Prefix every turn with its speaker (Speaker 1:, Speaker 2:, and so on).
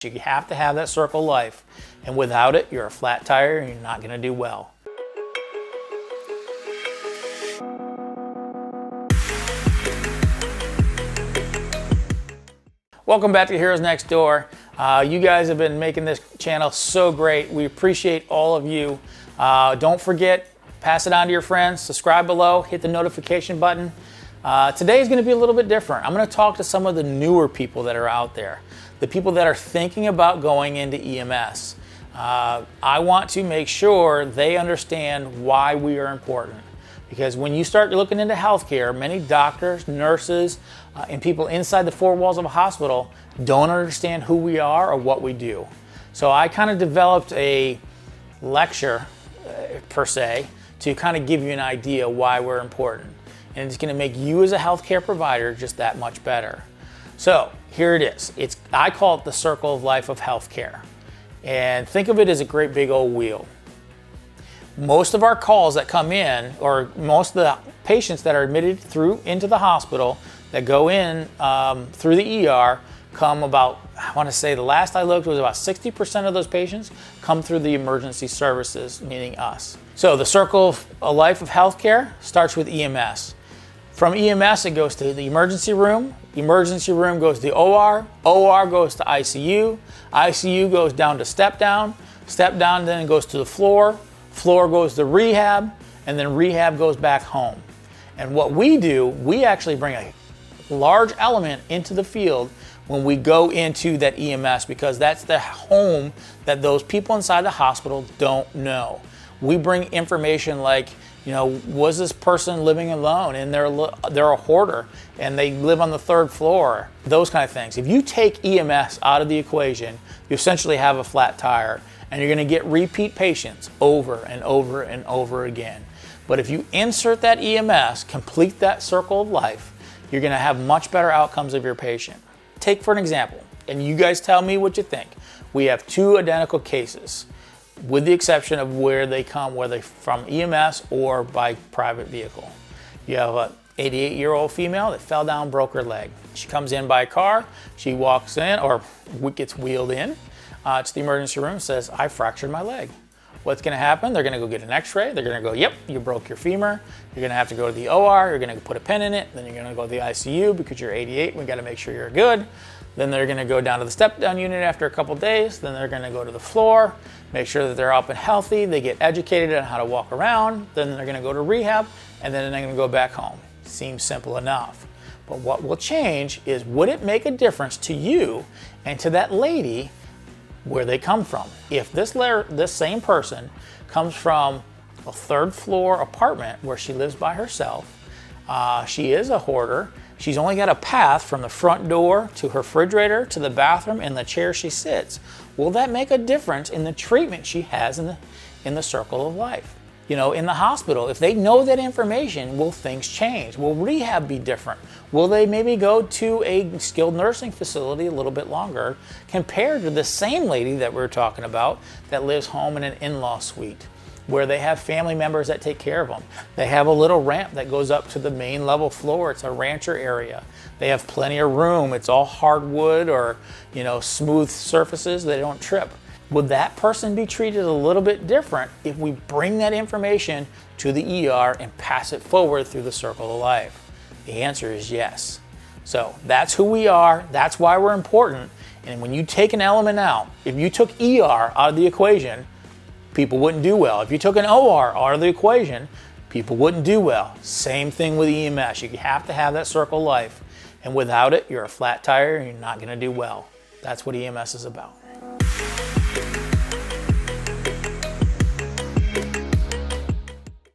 Speaker 1: You have to have that circle of life, and without it, you're a flat tire and you're not going to do well. Welcome back to Heroes Next Door. You guys have been making this channel so great. We appreciate all of you. Don't forget, pass it on to your friends, subscribe below, hit the notification button. Today is going to be a little bit different. I'm going to talk to some of the newer people that are out there, the people that are thinking about going into EMS. I want to make sure they understand why we are important. Because when you start looking into healthcare, many doctors, nurses, and people inside the four walls of a hospital don't understand who we are or what we do. So I kind of developed a lecture, per se, to kind of give you an idea why we're important. And it's going to make you as a healthcare provider just that much better. So here it is. I call it the circle of life of healthcare. And think of it as a great big old wheel. Most of our calls that come in, or most of the patients that are admitted into the hospital that go in through the ER come about, I want to say the last I looked was about 60% of those patients come through the emergency services, meaning us. So the circle of life of healthcare starts with EMS. From EMS, it goes to the emergency room. Emergency room goes to the OR. OR goes to ICU. ICU goes down to step down. Step down then goes to the floor. Floor goes to rehab. And then rehab goes back home. And what we do, we actually bring a large element into the field when we go into that EMS, because that's the home that those people inside the hospital don't know. We bring information like, you know, was this person living alone and they're a hoarder and they live on the third floor, those kind of things. If you take EMS out of the equation, you essentially have a flat tire, and you're going to get repeat patients over and over and over again. But if you insert that EMS, complete that circle of life, you're going to have much better outcomes of your patient. Take for an example, and you guys tell me what you think. We have two identical cases, with the exception of where they come, whether from EMS or by private vehicle. You have an 88-year-old female that fell down, broke her leg. She comes in by car, she walks in, or gets wheeled in to the emergency room, says, I fractured my leg. What's going to happen? They're going to go get an x-ray. They're going to go, yep, you broke your femur. You're going to have to go to the OR. You're going to put a pin in it. Then you're going to go to the ICU because you're 88. We got to make sure you're good. Then they're going to go down to the step-down unit after a couple days. Then they're going to go to the floor, make sure that they're up and healthy. They get educated on how to walk around. Then they're going to go to rehab, and then they're going to go back home. Seems simple enough. But what will change is, would it make a difference to you and to that lady where they come from? If this same person comes from a third floor apartment where she lives by herself, she is a hoarder, she's only got a path from the front door to her refrigerator to the bathroom and the chair she sits, will that make a difference in the treatment she has in the circle of life? You know, in the hospital, if they know that information, will things change? Will rehab be different? Will they maybe go to a skilled nursing facility a little bit longer compared to the same lady that we're talking about that lives home in an in-law suite where they have family members that take care of them? They have a little ramp that goes up to the main level floor. It's a rancher area. They have plenty of room. It's all hardwood or, you know, smooth surfaces. They don't trip. Would that person be treated a little bit different if we bring that information to the ER and pass it forward through the circle of life? The answer is yes. So that's who we are. That's why we're important. And when you take an element out, if you took ER out of the equation, people wouldn't do well. If you took an OR out of the equation, people wouldn't do well. Same thing with EMS. You have to have that circle of life. And without it, you're a flat tire and you're not going to do well. That's what EMS is about.